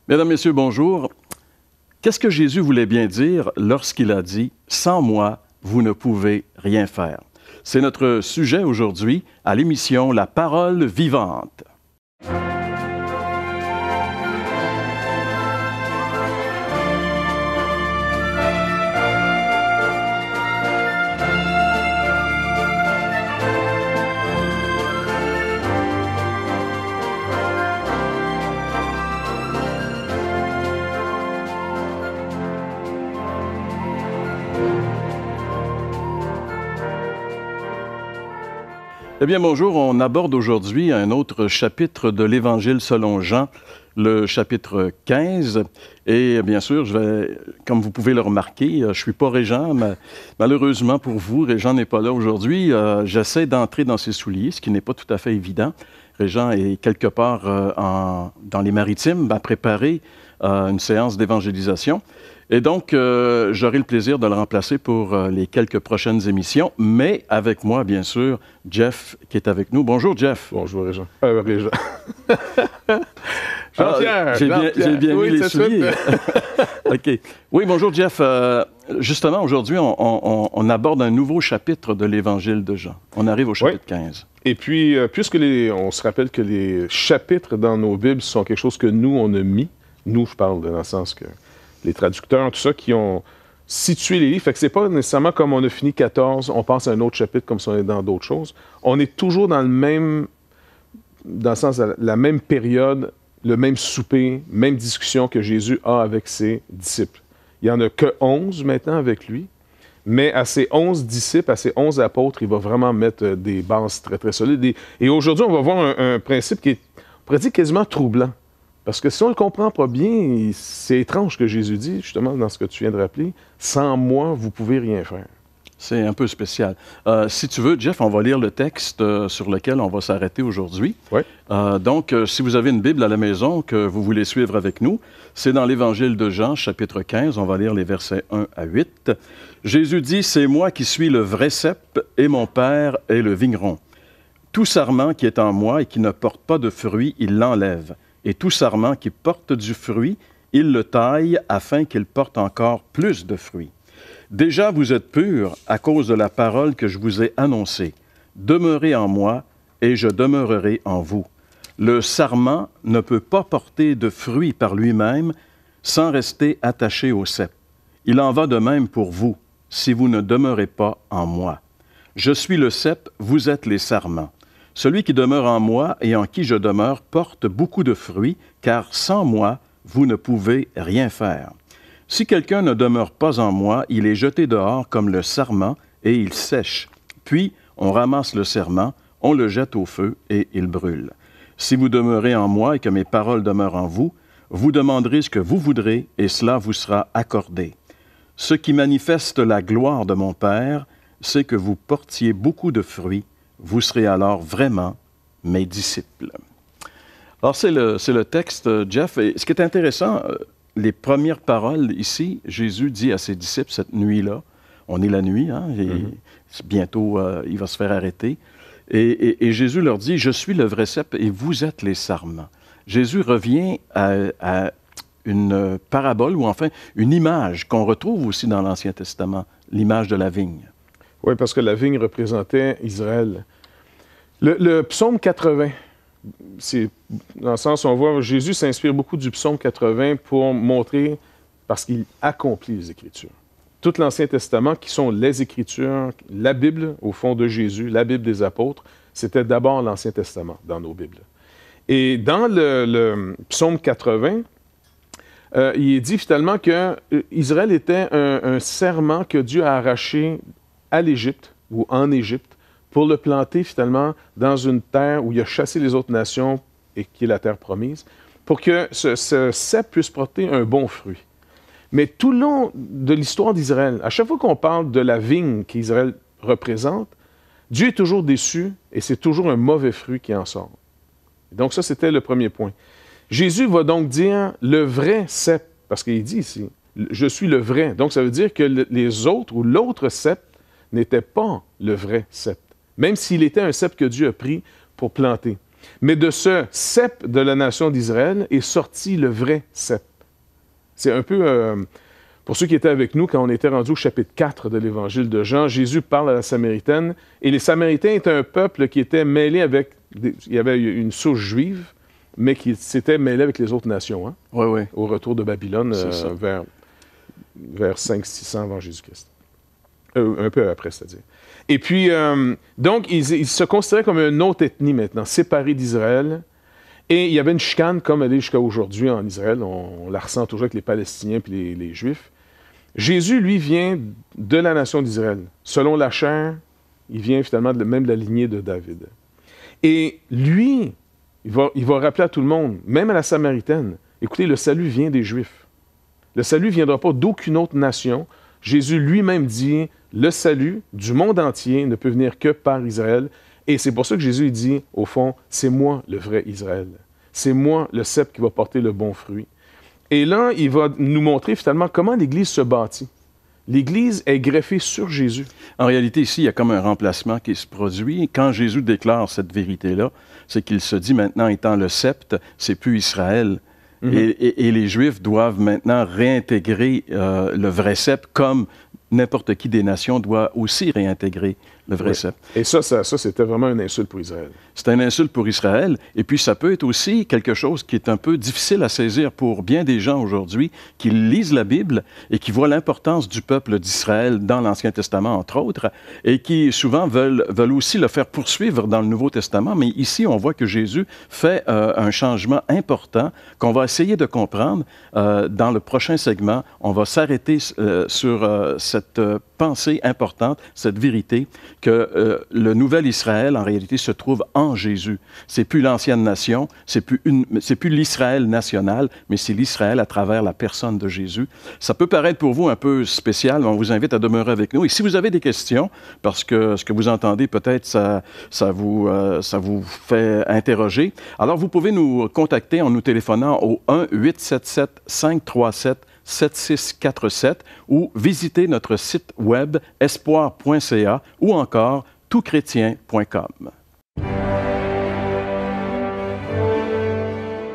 Mesdames, Messieurs, bonjour. Qu'est-ce que Jésus voulait bien dire lorsqu'il a dit « Sans moi, vous ne pouvez rien faire ». C'est notre sujet aujourd'hui à l'émission La Parole vivante. Eh bien, bonjour. On aborde aujourd'hui un autre chapitre de l'Évangile selon Jean, le chapitre 15. Et bien sûr, comme vous pouvez le remarquer, je ne suis pas Régent, mais malheureusement pour vous, Régent n'est pas là aujourd'hui. J'essaie d'entrer dans ses souliers, ce qui n'est pas tout à fait évident. Régent est quelque part dans les Maritimes à préparer une séance d'évangélisation. Et donc, j'aurai le plaisir de le remplacer pour les quelques prochaines émissions, mais avec moi, bien sûr, Jeff, qui est avec nous. Bonjour, Jeff. Bonjour, Régent. Régent. Jean-Pierre. J'ai bien mis les souliers. OK. Oui, bonjour, Jeff. Justement, aujourd'hui, on aborde un nouveau chapitre de l'Évangile de Jean. On arrive au chapitre 15. Et puis, puisque on se rappelle que les chapitres dans nos Bibles sont quelque chose que nous, on a mis, nous, je parle dans le sens que les traducteurs, tout ça, qui ont situé les livres. Fait que c'est pas nécessairement comme on a fini 14, on passe à un autre chapitre comme si on est dans d'autres choses. On est toujours dans le sens de la même période, le même souper, même discussion que Jésus a avec ses disciples. Il n'y en a que 11 maintenant avec lui, mais à ses 11 disciples, à ses 11 apôtres, il va vraiment mettre des bases très, très solides. Et aujourd'hui, on va voir un principe qui est, on pourrait dire, quasiment troublant. Parce que si on ne le comprend pas bien, c'est étrange que Jésus dit, justement, dans ce que tu viens de rappeler, « Sans moi, vous ne pouvez rien faire ». C'est un peu spécial. Si tu veux, Jeff, on va lire le texte sur lequel on va s'arrêter aujourd'hui. Oui. Donc, si vous avez une Bible à la maison que vous voulez suivre avec nous, c'est dans l'Évangile de Jean, chapitre 15. On va lire les versets 1 à 8. Jésus dit, « C'est moi qui suis le vrai cep et mon Père est le vigneron. Tout sarment qui est en moi et qui ne porte pas de fruit, il l'enlève. Et tout sarment qui porte du fruit, il le taille afin qu'il porte encore plus de fruits. Déjà vous êtes purs à cause de la parole que je vous ai annoncée. Demeurez en moi et je demeurerai en vous. Le sarment ne peut pas porter de fruits par lui-même sans rester attaché au cep. Il en va de même pour vous, si vous ne demeurez pas en moi. Je suis le cep, vous êtes les sarments. Celui qui demeure en moi et en qui je demeure porte beaucoup de fruits, car sans moi, vous ne pouvez rien faire. Si quelqu'un ne demeure pas en moi, il est jeté dehors comme le sarment et il sèche. Puis, on ramasse le sarment, on le jette au feu et il brûle. Si vous demeurez en moi et que mes paroles demeurent en vous, vous demanderez ce que vous voudrez et cela vous sera accordé. Ce qui manifeste la gloire de mon Père, c'est que vous portiez beaucoup de fruits. Vous serez alors vraiment mes disciples. » Alors, c'est le texte, Jeff. Et ce qui est intéressant, les premières paroles ici, Jésus dit à ses disciples cette nuit-là, on est la nuit, hein, et bientôt il va se faire arrêter, et Jésus leur dit, « Je suis le vrai cep et vous êtes les sarments. » Jésus revient à une parabole, ou enfin une image qu'on retrouve aussi dans l'Ancien Testament, l'image de la vigne. Oui, parce que la vigne représentait Israël. Le psaume 80, c'est dans le sens où on voit Jésus s'inspire beaucoup du psaume 80 pour montrer, parce qu'il accomplit les Écritures. Tout l'Ancien Testament, qui sont les Écritures, la Bible, au fond de Jésus, la Bible des apôtres, c'était d'abord l'Ancien Testament dans nos Bibles. Et dans le psaume 80, il est dit finalement qu'Israël était un serment que Dieu a arraché à l'Égypte ou en Égypte pour le planter finalement dans une terre où il a chassé les autres nations et qui est la terre promise, pour que ce cep puisse porter un bon fruit. Mais tout le long de l'histoire d'Israël, à chaque fois qu'on parle de la vigne qu'Israël représente, Dieu est toujours déçu et c'est toujours un mauvais fruit qui en sort. Donc ça, c'était le premier point. Jésus va donc dire le vrai cep, parce qu'il dit ici, je suis le vrai. Donc ça veut dire que les autres ou l'autre cep n'était pas le vrai cep, même s'il était un cep que Dieu a pris pour planter. Mais de ce cep de la nation d'Israël est sorti le vrai cep. C'est un peu, pour ceux qui étaient avec nous, quand on était rendu au chapitre 4 de l'Évangile de Jean, Jésus parle à la Samaritaine, et les Samaritains étaient un peuple qui était mêlé avec, il y avait une souche juive, mais qui s'était mêlé avec les autres nations, hein, Oui, oui. au retour de Babylone, vers 500-600 avant Jésus-Christ. Un peu après, c'est-à-dire. Et puis, donc, ils se considéraient comme une autre ethnie maintenant, séparée d'Israël. Et il y avait une chicane, comme elle est jusqu'à aujourd'hui en Israël. On la ressent toujours avec les Palestiniens et les Juifs. Jésus, lui, vient de la nation d'Israël. Selon la chair, il vient finalement même de la lignée de David. Et lui, il va rappeler à tout le monde, même à la Samaritaine, écoutez, le salut vient des Juifs. Le salut ne viendra pas d'aucune autre nation. Jésus lui-même dit, le salut du monde entier ne peut venir que par Israël. Et c'est pour ça que Jésus dit, au fond, c'est moi le vrai Israël. C'est moi le cep qui va porter le bon fruit. Et là, il va nous montrer finalement comment l'Église se bâtit. L'Église est greffée sur Jésus. En réalité, ici, il y a comme un remplacement qui se produit. Quand Jésus déclare cette vérité-là, c'est qu'il se dit maintenant, étant le sceptre, c'est plus Israël. Et les Juifs doivent maintenant réintégrer le vrai sceptre comme n'importe qui des nations doit aussi réintégrer le vrai sceptre. Et ça, c'était vraiment une insulte pour Israël. C'est une insulte pour Israël. Et puis, ça peut être aussi quelque chose qui est un peu difficile à saisir pour bien des gens aujourd'hui qui lisent la Bible et qui voient l'importance du peuple d'Israël dans l'Ancien Testament, entre autres, et qui souvent veulent aussi le faire poursuivre dans le Nouveau Testament. Mais ici, on voit que Jésus fait un changement important qu'on va essayer de comprendre dans le prochain segment. On va s'arrêter sur cette pensée importante, cette vérité, que le nouvel Israël, en réalité, se trouve en Jésus. C'est plus l'ancienne nation, c'est plus l'Israël national, mais c'est l'Israël à travers la personne de Jésus. Ça peut paraître pour vous un peu spécial, mais on vous invite à demeurer avec nous. Et si vous avez des questions, parce que ce que vous entendez, peut-être, ça vous fait interroger, alors vous pouvez nous contacter en nous téléphonant au 1-877-537-7647 ou visiter notre site web espoir.ca ou encore toutchrétien.com.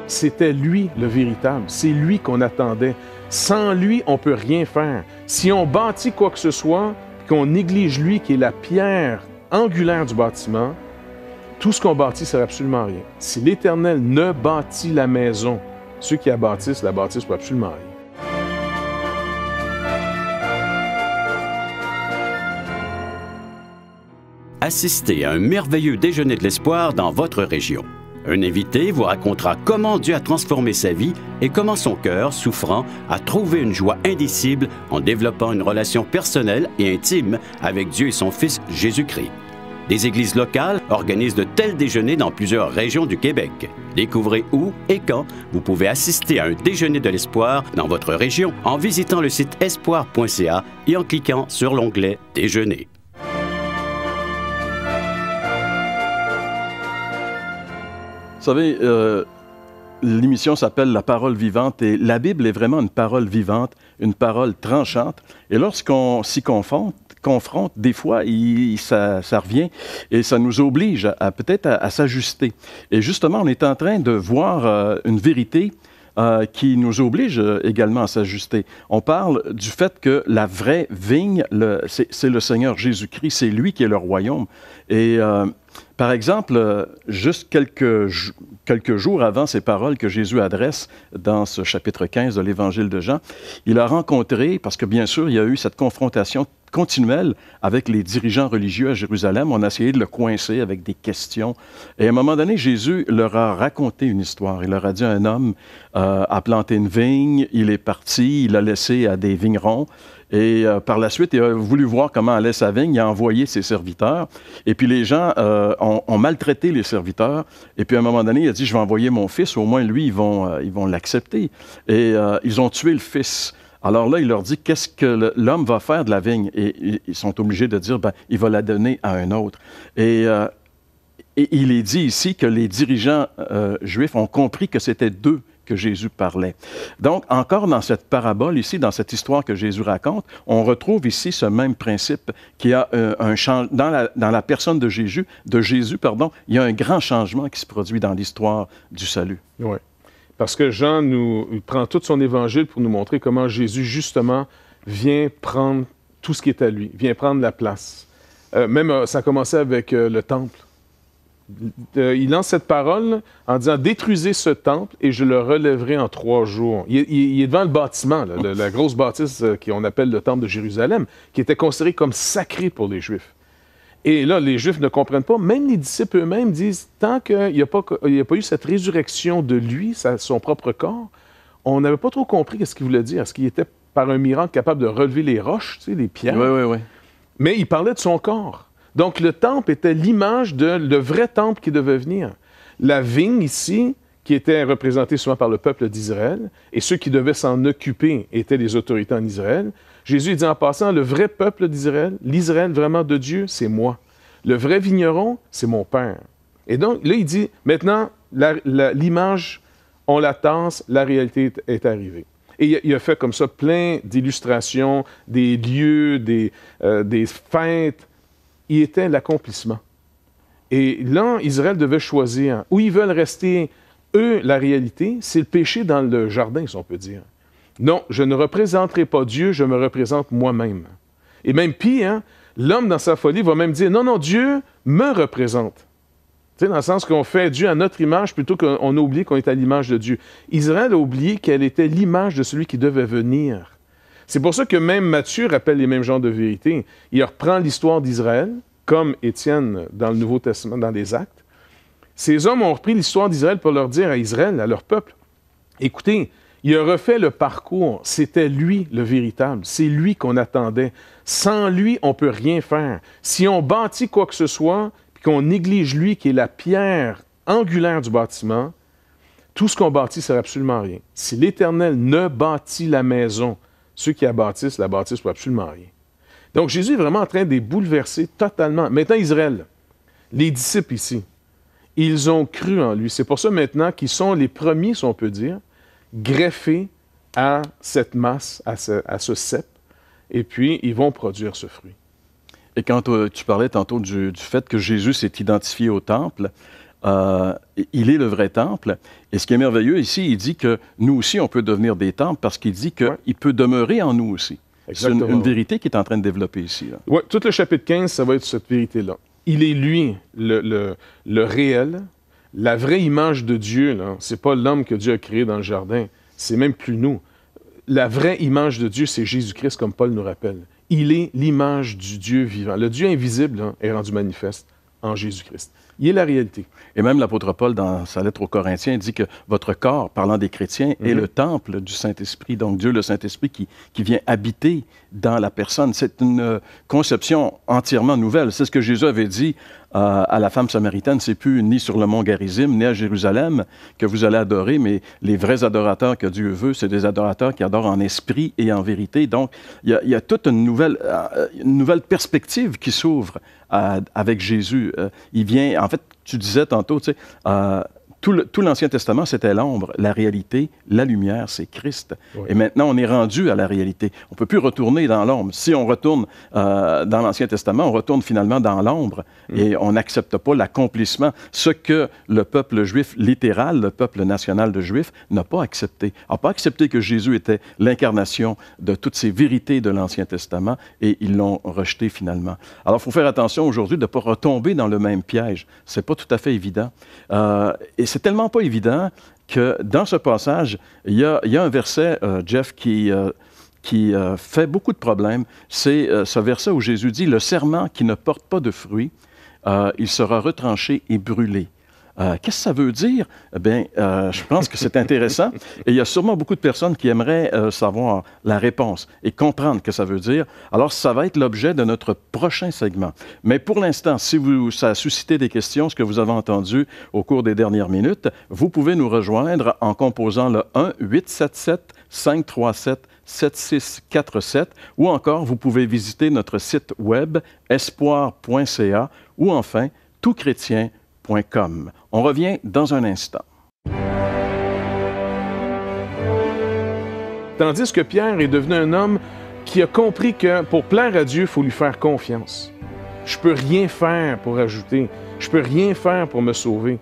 C'était lui le véritable, c'est lui qu'on attendait. Sans lui, on ne peut rien faire. Si on bâtit quoi que ce soit, qu'on néglige lui qui est la pierre angulaire du bâtiment, tout ce qu'on bâtit, ça ne sert absolument à rien. Si l'Éternel ne bâtit la maison, ceux qui la bâtissent pour absolument rien. Assistez à un merveilleux déjeuner de l'espoir dans votre région. Un invité vous racontera comment Dieu a transformé sa vie et comment son cœur, souffrant, a trouvé une joie indicible en développant une relation personnelle et intime avec Dieu et son Fils Jésus-Christ. Des églises locales organisent de tels déjeuners dans plusieurs régions du Québec. Découvrez où et quand vous pouvez assister à un déjeuner de l'espoir dans votre région en visitant le site espoir.ca et en cliquant sur l'onglet « Déjeuner ». Vous savez, l'émission s'appelle « La parole vivante » et la Bible est vraiment une parole vivante, une parole tranchante. Et lorsqu'on s'y confronte, des fois, ça revient et ça nous oblige peut-être à s'ajuster. Et justement, on est en train de voir une vérité qui nous oblige également à s'ajuster. On parle du fait que la vraie vigne, c'est le Seigneur Jésus-Christ, c'est lui qui est le royaume. Et par exemple, juste quelques jours avant ces paroles que Jésus adresse dans ce chapitre 15 de l'Évangile de Jean, il a rencontré, parce que bien sûr, il y a eu cette confrontation continuelle avec les dirigeants religieux à Jérusalem. On a essayé de le coincer avec des questions. Et à un moment donné, Jésus leur a raconté une histoire. Il leur a dit, un homme a planté une vigne, il est parti, il l'a laissé à des vignerons. Et par la suite, il a voulu voir comment allait sa vigne, il a envoyé ses serviteurs. Et puis les gens ont maltraité les serviteurs. Et puis à un moment donné, il a dit, je vais envoyer mon fils, au moins lui, ils vont l'accepter. Et ils ont tué le fils. Alors là, il leur dit, qu'est-ce que l'homme va faire de la vigne? Et ils sont obligés de dire, il va la donner à un autre. Et il est dit ici que les dirigeants juifs ont compris que c'était d'eux que Jésus parlait. Donc, encore dans cette parabole ici, dans cette histoire que Jésus raconte, on retrouve ici ce même principe qui a dans la personne de Jésus, il y a un grand changement qui se produit dans l'histoire du salut. Oui. Parce que Jean il prend tout son évangile pour nous montrer comment Jésus, justement, vient prendre tout ce qui est à lui, vient prendre la place. Ça a commencé avec le temple. Il lance cette parole en disant « Détruisez ce temple et je le relèverai en 3 jours ». Il est devant le bâtiment, là, la grosse bâtisse qu'on appelle le temple de Jérusalem, qui était considéré comme sacré pour les Juifs. Et là, les Juifs ne comprennent pas. Même les disciples eux-mêmes disent « Tant qu'il n'y a pas eu cette résurrection de lui, son propre corps, on n'avait pas trop compris ce qu'il voulait dire. Est-ce qu'il était par un miracle capable de relever les roches, tu sais, les pierres? » Oui. Mais il parlait de son corps. Donc, le temple était l'image le vrai temple qui devait venir. La vigne, ici, qui était représentée souvent par le peuple d'Israël, et ceux qui devaient s'en occuper étaient les autorités en Israël. Jésus dit en passant, le vrai peuple d'Israël, l'Israël vraiment de Dieu, c'est moi. Le vrai vigneron, c'est mon Père. Et donc, là, il dit, maintenant, l'image, on la tasse, la réalité est arrivée. Et il a fait comme ça plein d'illustrations, des lieux, des fêtes. Il était l'accomplissement. Et là, Israël devait choisir. Où ils veulent rester, eux, la réalité, c'est le péché dans le jardin, si on peut dire. Non, je ne représenterai pas Dieu, je me représente moi-même. Et même pire, l'homme dans sa folie va même dire, non, Dieu me représente. Tu sais, dans le sens qu'on fait Dieu à notre image plutôt qu'on a oublié qu'on est à l'image de Dieu. Israël a oublié qu'elle était l'image de celui qui devait venir. C'est pour ça que même Matthieu rappelle les mêmes genres de vérités. Il reprend l'histoire d'Israël, comme Étienne dans le Nouveau Testament, dans les Actes. Ces hommes ont repris l'histoire d'Israël pour leur dire à Israël, à leur peuple, écoutez, il a refait le parcours, c'était lui le véritable, c'est lui qu'on attendait. Sans lui, on ne peut rien faire. Si on bâtit quoi que ce soit, puis qu'on néglige lui qui est la pierre angulaire du bâtiment, tout ce qu'on bâtit ne sert absolument à rien. Si l'Éternel ne bâtit la maison, ceux qui la bâtissent pour absolument rien. Donc, Jésus est vraiment en train de les bouleverser totalement. Maintenant, Israël, les disciples ici, ils ont cru en lui. C'est pour ça maintenant qu'ils sont les premiers, si on peut dire, greffés à cette masse, à ce cep, et puis ils vont produire ce fruit. Et quand tu parlais tantôt du fait que Jésus s'est identifié au temple, il est le vrai temple. Et ce qui est merveilleux ici, il dit que nous aussi, on peut devenir des temples parce qu'il dit qu'il peut demeurer en nous aussi. C'est une vérité qui est en train de développer ici. Oui, tout le chapitre 15, ça va être cette vérité-là. Il est lui, le réel, la vraie image de Dieu. Ce n'est pas l'homme que Dieu a créé dans le jardin. C'est même plus nous. La vraie image de Dieu, c'est Jésus-Christ, comme Paul nous rappelle. Il est l'image du Dieu vivant. Le Dieu invisible est rendu manifeste en Jésus-Christ. Il est la réalité. Et même l'apôtre Paul, dans sa lettre aux Corinthiens, dit que votre corps, parlant des chrétiens, est le temple du Saint-Esprit. Donc Dieu, le Saint-Esprit, qui vient habiter dans la personne. C'est une conception entièrement nouvelle. C'est ce que Jésus avait dit à la femme samaritaine. C'est plus ni sur le mont Garizim, ni à Jérusalem que vous allez adorer, mais les vrais adorateurs que Dieu veut, c'est des adorateurs qui adorent en esprit et en vérité. Donc, il y a toute une nouvelle perspective qui s'ouvre avec Jésus. Il vient, en fait, tu disais tantôt, tu sais, tout l'Ancien Testament, c'était l'ombre. La réalité, la lumière, c'est Christ. Oui. Et maintenant, on est rendu à la réalité. On ne peut plus retourner dans l'ombre. Si on retourne dans l'Ancien Testament, on retourne finalement dans l'ombre et on n'accepte pas l'accomplissement. Ce que le peuple juif littéral, le peuple national de Juifs, n'a pas accepté. N'a pas accepté que Jésus était l'incarnation de toutes ces vérités de l'Ancien Testament et ils l'ont rejeté finalement. Alors, il faut faire attention aujourd'hui de ne pas retomber dans le même piège. Ce n'est pas tout à fait évident. Et c'est tellement pas évident que dans ce passage, il y a un verset, Jeff, qui fait beaucoup de problèmes. C'est ce verset où Jésus dit « Le serment qui ne porte pas de fruit, il sera retranché et brûlé. » Qu'est-ce que ça veut dire? Bien, je pense que c'est intéressant et il y a sûrement beaucoup de personnes qui aimeraient savoir la réponse et comprendre ce que ça veut dire. Alors, ça va être l'objet de notre prochain segment. Mais pour l'instant, si ça a suscité des questions, ce que vous avez entendu au cours des dernières minutes, vous pouvez nous rejoindre en composant le 1-877-537-7647 ou encore, vous pouvez visiter notre site web espoir.ca ou enfin, toutchrétien.com. On revient dans un instant. Tandis que Pierre est devenu un homme qui a compris que pour plaire à Dieu, il faut lui faire confiance. Je ne peux rien faire pour ajouter. Je ne peux rien faire pour me sauver.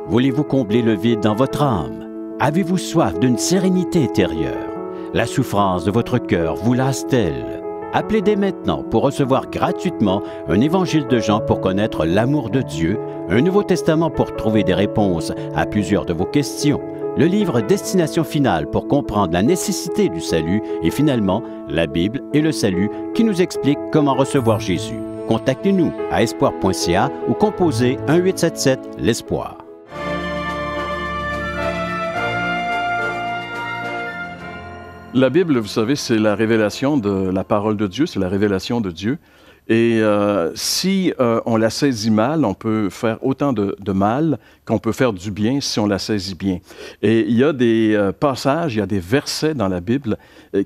Voulez-vous combler le vide dans votre âme? Avez-vous soif d'une sérénité intérieure? La souffrance de votre cœur vous lasse-t-elle? Appelez dès maintenant pour recevoir gratuitement un évangile de Jean pour connaître l'amour de Dieu, un Nouveau Testament pour trouver des réponses à plusieurs de vos questions, le livre Destination finale pour comprendre la nécessité du salut et finalement la Bible et le salut qui nous explique comment recevoir Jésus. Contactez-nous à espoir.ca ou composez 1-877-l'Espoir. La Bible, vous savez, c'est la révélation de la parole de Dieu, c'est la révélation de Dieu. Et si on la saisit mal, on peut faire autant de mal qu'on peut faire du bien si on la saisit bien. Et il y a des passages, il y a des versets dans la Bible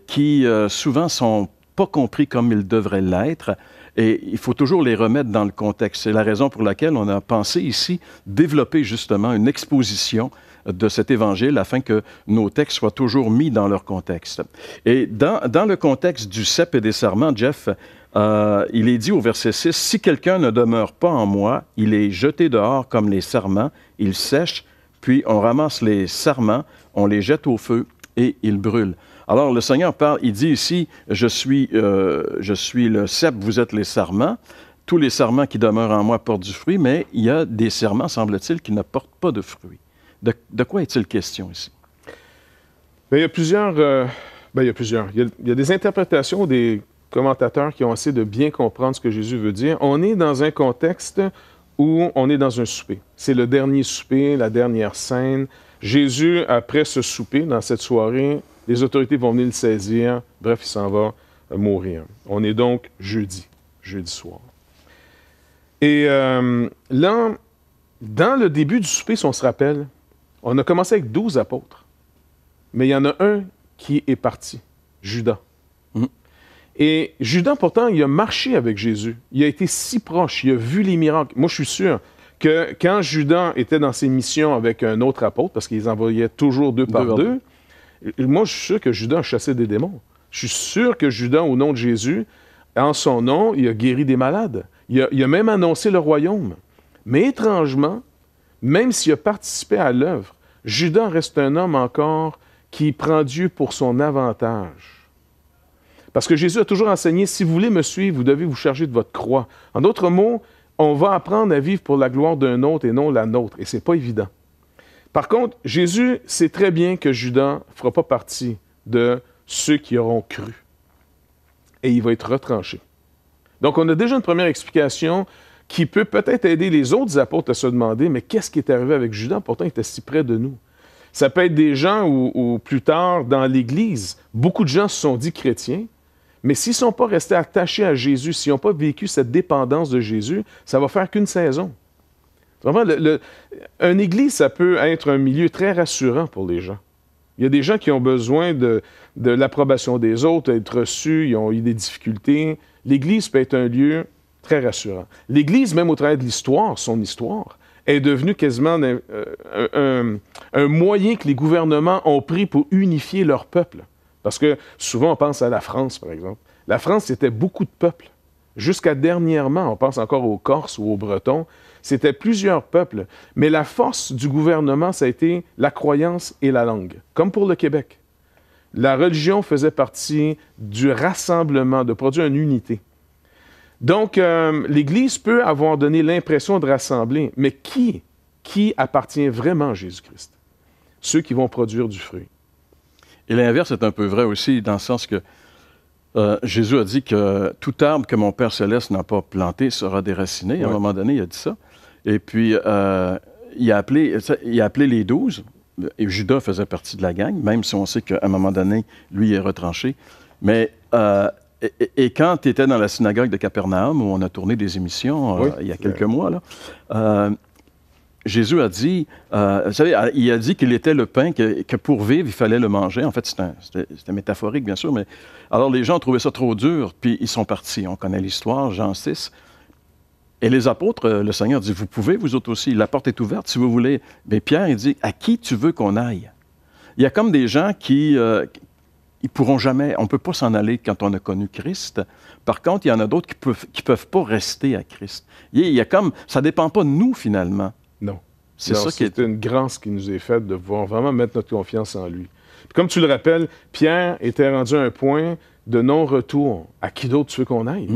qui souvent sont pas compris comme ils devraient l'être. Et il faut toujours les remettre dans le contexte. C'est la raison pour laquelle on a pensé ici développer justement une exposition de cet évangile afin que nos textes soient toujours mis dans leur contexte. Et dans le contexte du cep et des sarments, Jeff, il est dit au verset 6, « Si quelqu'un ne demeure pas en moi, il est jeté dehors comme les sarments, il sèche, puis on ramasse les sarments, on les jette au feu et ils brûlent. » Alors le Seigneur parle, il dit ici, je suis le cep, vous êtes les sarments. Tous les sarments qui demeurent en moi portent du fruit, mais il y a des sarments, semble-t-il, qui ne portent pas de fruit. De quoi est-il question ici? Bien, il y a plusieurs. Il y a des interprétations des commentateurs qui ont essayé de bien comprendre ce que Jésus veut dire. On est dans un contexte où on est dans un souper. C'est le dernier souper, la dernière scène. Jésus, après ce souper, dans cette soirée, les autorités vont venir le saisir. Bref, il s'en va mourir. On est donc jeudi soir. Et là, dans le début du souper, si on se rappelle, on a commencé avec 12 apôtres. Mais il y en a un qui est parti, Judas. Et Judas, pourtant, il a marché avec Jésus. Il a été si proche, il a vu les miracles. Moi, je suis sûr que quand Judas était dans ses missions avec un autre apôtre, parce qu'ils envoyaient toujours deux par deux, moi, je suis sûr que Judas a chassé des démons. Je suis sûr que Judas, au nom de Jésus, en son nom, il a guéri des malades. Il a même annoncé le royaume. Mais étrangement, même s'il a participé à l'œuvre, Judas reste un homme encore qui prend Dieu pour son avantage. Parce que Jésus a toujours enseigné, si vous voulez me suivre, vous devez vous charger de votre croix. En d'autres mots, on va apprendre à vivre pour la gloire d'un autre et non la nôtre. Et ce n'est pas évident. Par contre, Jésus sait très bien que Judas ne fera pas partie de ceux qui auront cru. Et il va être retranché. Donc, on a déjà une première explication qui peut peut-être aider les autres apôtres à se demander, mais qu'est-ce qui est arrivé avec Judas? Pourtant, il était si près de nous. Ça peut être des gens où plus tard, dans l'Église, beaucoup de gens se sont dit chrétiens, mais s'ils ne sont pas restés attachés à Jésus, s'ils n'ont pas vécu cette dépendance de Jésus, ça va faire qu'une saison. Vraiment, une Église, ça peut être un milieu très rassurant pour les gens. Il y a des gens qui ont besoin de l'approbation des autres, d'être reçus, ils ont eu des difficultés. L'Église peut être un lieu très rassurant. L'Église, même au travers de l'histoire, son histoire, est devenue quasiment un moyen que les gouvernements ont pris pour unifier leur peuple. Parce que souvent, on pense à la France, par exemple. La France, c'était beaucoup de peuples. Jusqu'à dernièrement, on pense encore aux Corses ou aux Bretons, c'était plusieurs peuples. Mais la force du gouvernement, ça a été la croyance et la langue, comme pour le Québec. La religion faisait partie du rassemblement, de produire une unité. Donc, l'Église peut avoir donné l'impression de rassembler, mais qui appartient vraiment à Jésus-Christ? Ceux qui vont produire du fruit. Et l'inverse est un peu vrai aussi, dans le sens que Jésus a dit que tout arbre que mon Père Céleste n'a pas planté sera déraciné. Ouais. À un moment donné, il a dit ça. Et puis, il a appelé les 12, et Judas faisait partie de la gang, même si on sait qu'à un moment donné, lui, il est retranché. Mais, et quand tu étais dans la synagogue de Capernaum, où on a tourné des émissions il y a quelques mois, là, Jésus a dit, vous savez, il a dit qu'il était le pain, que pour vivre, il fallait le manger. En fait, c'était métaphorique, bien sûr, mais alors les gens trouvaient ça trop dur, puis ils sont partis. On connaît l'histoire, Jean 6. Et les apôtres, le Seigneur dit, vous pouvez, vous autres aussi, la porte est ouverte si vous voulez. Mais Pierre, il dit, à qui tu veux qu'on aille? Il y a comme des gens qui ils pourront jamais, on ne peut pas s'en aller quand on a connu Christ. Par contre, il y en a d'autres qui peuvent pas rester à Christ. Il y a comme, ça ne dépend pas de nous, finalement. Non. C'est ça qui est... une grâce qui nous est faite de pouvoir vraiment mettre notre confiance en lui. Puis comme tu le rappelles, Pierre était rendu à un point de non-retour. À qui d'autre tu veux qu'on aille?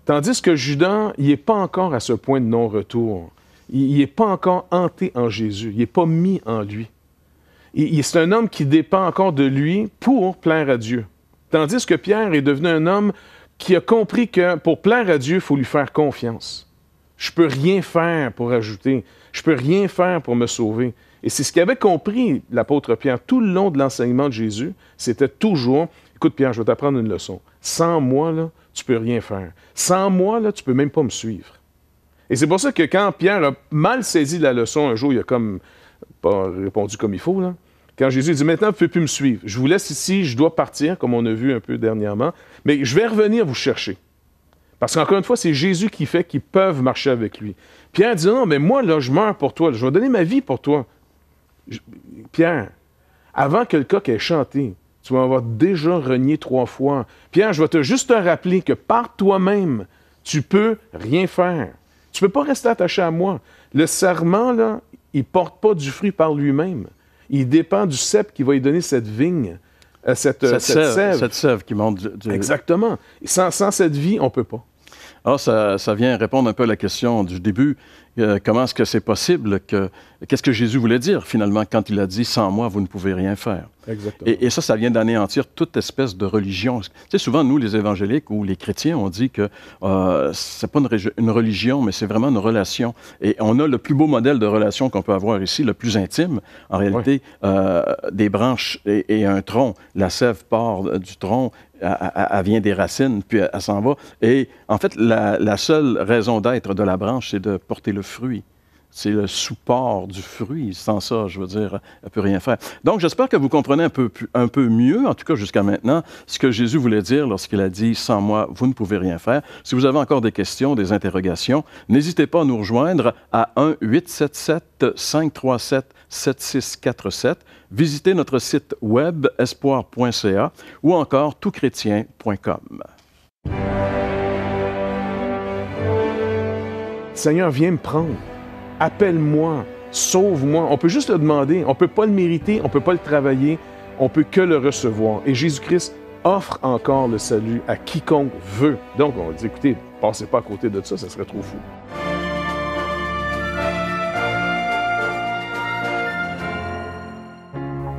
Tandis que Judas, il n'est pas encore à ce point de non-retour. Il n'est pas encore hanté en Jésus. Il n'est pas mis en lui. C'est un homme qui dépend encore de lui pour plaire à Dieu. Tandis que Pierre est devenu un homme qui a compris que pour plaire à Dieu, il faut lui faire confiance. Je ne peux rien faire pour ajouter. Je ne peux rien faire pour me sauver. Et c'est ce qu'avait compris l'apôtre Pierre tout le long de l'enseignement de Jésus. C'était toujours, écoute Pierre, je vais t'apprendre une leçon. Sans moi, là, tu ne peux rien faire. Sans moi, là, tu ne peux même pas me suivre. Et c'est pour ça que quand Pierre a mal saisi la leçon, un jour, il a comme pas répondu comme il faut, là. Quand Jésus dit, maintenant, vous ne pouvez plus me suivre. Je vous laisse ici, je dois partir, comme on a vu un peu dernièrement, mais je vais revenir vous chercher. Parce qu'encore une fois, c'est Jésus qui fait qu'ils peuvent marcher avec lui. Pierre dit, non, mais moi, là, je meurs pour toi. Je vais donner ma vie pour toi. Pierre, avant que le coq ait chanté, tu vas avoir déjà renié 3 fois. Pierre, je vais juste te rappeler que par toi-même, tu peux rien faire. Tu ne peux pas rester attaché à moi. Le serment, là, il ne porte pas du fruit par lui-même. Il dépend du cep qui va lui donner cette vigne, cette sève. Cette sève qui monte du... Exactement. Sans cette vie, on ne peut pas. Alors, ça vient répondre un peu à la question du début. Comment est-ce que c'est possible que... Qu'est-ce que Jésus voulait dire, finalement, quand il a dit « Sans moi, vous ne pouvez rien faire ». Exactement. Et ça vient toute espèce de religion. Tu sais, souvent, nous, les évangéliques ou les chrétiens, on dit que c'est pas une religion, mais c'est vraiment une relation. Et on a le plus beau modèle de relation qu'on peut avoir ici, le plus intime. En réalité, des branches et un tronc. La sève part du tronc, elle vient des racines, puis elle s'en va. Et en fait, la seule raison d'être de la branche, c'est de porter le fruit. C'est le support du fruit. Sans ça, je veux dire, elle ne peut rien faire. Donc, j'espère que vous comprenez un peu mieux, en tout cas jusqu'à maintenant, ce que Jésus voulait dire lorsqu'il a dit « Sans moi, vous ne pouvez rien faire ». Si vous avez encore des questions, des n'hésitez pas à nous rejoindre à 1-877-537-7647. Visitez notre site web espoir.ca ou encore toutchrétien.com. Seigneur, viens me prendre. Appelle-moi, sauve-moi. On peut juste le demander. On ne peut pas le mériter, on ne peut pas le travailler, on ne peut que le recevoir. Et Jésus-Christ offre encore le salut à quiconque veut. Donc, on dit, écoutez, passez pas à côté de ça, ça serait trop fou.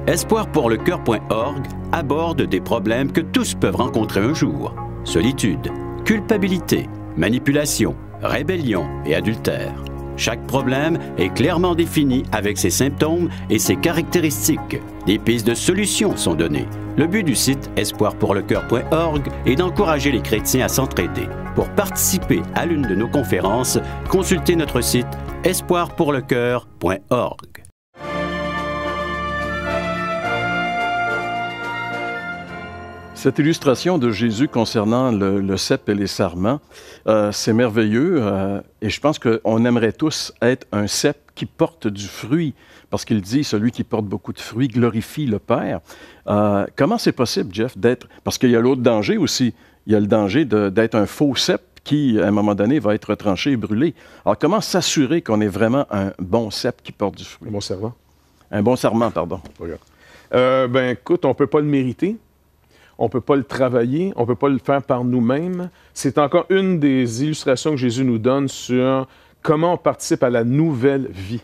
Espoirpourlecoeur.org aborde des problèmes que tous peuvent rencontrer un jour. Solitude, culpabilité, manipulation, rébellion et adultère. Chaque problème est clairement défini avec ses symptômes et ses caractéristiques. Des pistes de solutions sont données. Le but du site espoirpourlecoeur.org est d'encourager les chrétiens à s'entraider. Pour participer à l'une de nos conférences, consultez notre site espoirpourlecoeur.org. Cette illustration de Jésus concernant le cep et les sarments, c'est merveilleux et je pense qu'on aimerait tous être un cep qui porte du fruit, parce qu'il dit, celui qui porte beaucoup de fruits glorifie le Père. Comment c'est possible, Jeff, d'être... Parce qu'il y a l'autre danger aussi, il y a le danger d'être un faux cep qui, à un moment donné, va être tranché et brûlé. Alors, comment s'assurer qu'on est vraiment un bon cep qui porte du fruit? Un bon serment. Un bon sarment, pardon. Écoute, on ne peut pas le mériter. On ne peut pas le travailler, on ne peut pas le faire par nous-mêmes. C'est encore une des illustrations que Jésus nous donne sur comment on participe à la nouvelle vie,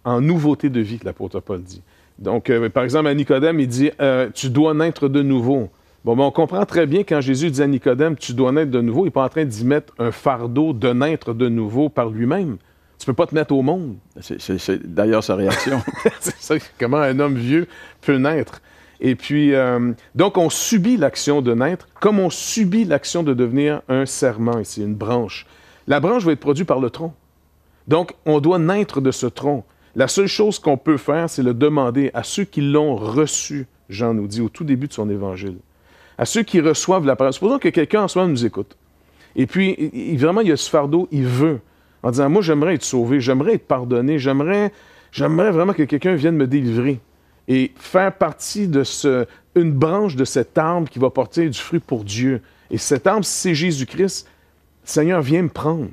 en nouveauté de vie, que l'apôtre Paul dit. Donc, par exemple, à Nicodème, il dit « Tu dois naître de nouveau ». Bon, on comprend très bien quand Jésus dit à Nicodème « Tu dois naître de nouveau », il n'est pas en train d'y mettre un fardeau de naître de nouveau par lui-même. Tu ne peux pas te mettre au monde. C'est d'ailleurs sa réaction. C'est ça, comment un homme vieux peut naître. Et puis, donc, on subit l'action de naître, comme on subit l'action de devenir un serment ici, une branche. La branche va être produite par le tronc. Donc, on doit naître de ce tronc. La seule chose qu'on peut faire, c'est le demander à ceux qui l'ont reçu, Jean nous dit au tout début de son évangile. À ceux qui reçoivent la parole. Supposons que quelqu'un en ce moment nous écoute. Et puis, vraiment, il y a ce fardeau, il veut, en disant, moi, j'aimerais être sauvé, j'aimerais être pardonné, j'aimerais vraiment que quelqu'un vienne me délivrer et faire partie de une branche de cet arbre qui va porter du fruit pour Dieu. Et cet arbre, c'est Jésus-Christ. Seigneur, viens me prendre.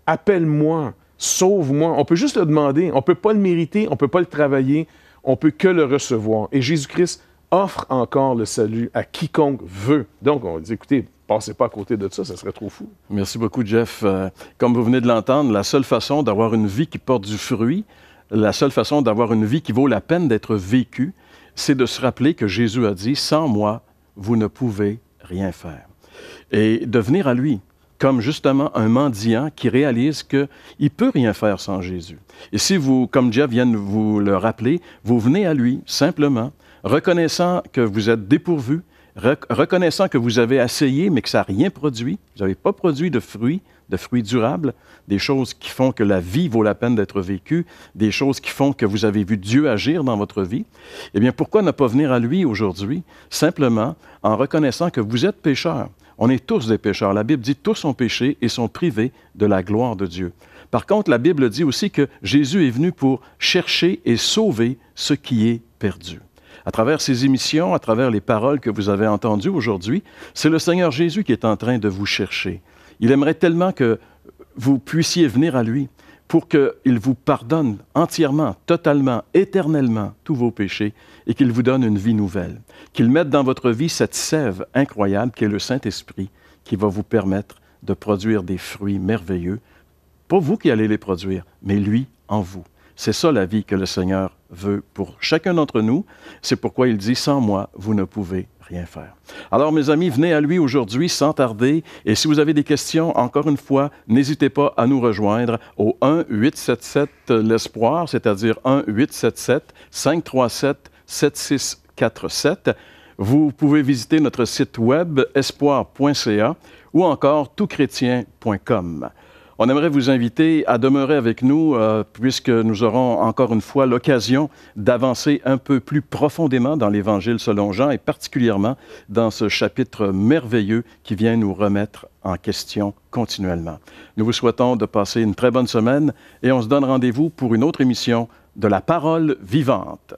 Appelle-moi. Sauve-moi. On peut juste le demander. On ne peut pas le mériter. On ne peut pas le travailler. On ne peut que le recevoir. Et Jésus-Christ offre encore le salut à quiconque veut. Donc, on dit, écoutez, passez pas à côté de ça, ça serait trop fou. Merci beaucoup, Jeff. Comme vous venez de l'entendre, la seule façon d'avoir une vie qui porte du fruit, la seule façon d'avoir une vie qui vaut la peine d'être vécue, c'est de se rappeler que Jésus a dit, « Sans moi, vous ne pouvez rien faire. » Et de venir à lui, comme justement un mendiant qui réalise qu'il ne peut rien faire sans Jésus. Et si vous, comme Jeff vient de vous le rappeler, vous venez à lui simplement, reconnaissant que vous êtes dépourvu, reconnaissant que vous avez essayé, mais que ça n'a rien produit, vous n'avez pas produit de fruits durables, des choses qui font que la vie vaut la peine d'être vécue, des choses qui font que vous avez vu Dieu agir dans votre vie, eh bien, pourquoi ne pas venir à lui aujourd'hui, simplement en reconnaissant que vous êtes pécheurs. On est tous des pécheurs. La Bible dit « tous ont péché et sont privés de la gloire de Dieu ». Par contre, la Bible dit aussi que Jésus est venu pour chercher et sauver ce qui est perdu. À travers ces émissions, à travers les paroles que vous avez entendues aujourd'hui, c'est le Seigneur Jésus qui est en train de vous chercher. Il aimerait tellement que vous puissiez venir à lui pour qu'il vous pardonne entièrement, totalement, éternellement tous vos péchés et qu'il vous donne une vie nouvelle. Qu'il mette dans votre vie cette sève incroyable qui est le Saint-Esprit qui va vous permettre de produire des fruits merveilleux. Pas vous qui allez les produire, mais lui en vous. C'est ça la vie que le Seigneur veut pour chacun d'entre nous. C'est pourquoi il dit « Sans moi, vous ne pouvez rien faire ». Alors, mes amis, venez à lui aujourd'hui sans tarder. Et si vous avez des questions, encore une fois, n'hésitez pas à nous rejoindre au 1-877-L'Espoir, c'est-à-dire 1-877-537-7647. Vous pouvez visiter notre site web espoir.ca ou encore toutchrétien.com. On aimerait vous inviter à demeurer avec nous puisque nous aurons encore une fois l'occasion d'avancer un peu plus profondément dans l'Évangile selon Jean et particulièrement dans ce chapitre merveilleux qui vient nous remettre en question continuellement. Nous vous souhaitons de passer une très bonne semaine et on se donne rendez-vous pour une autre émission de La Parole vivante.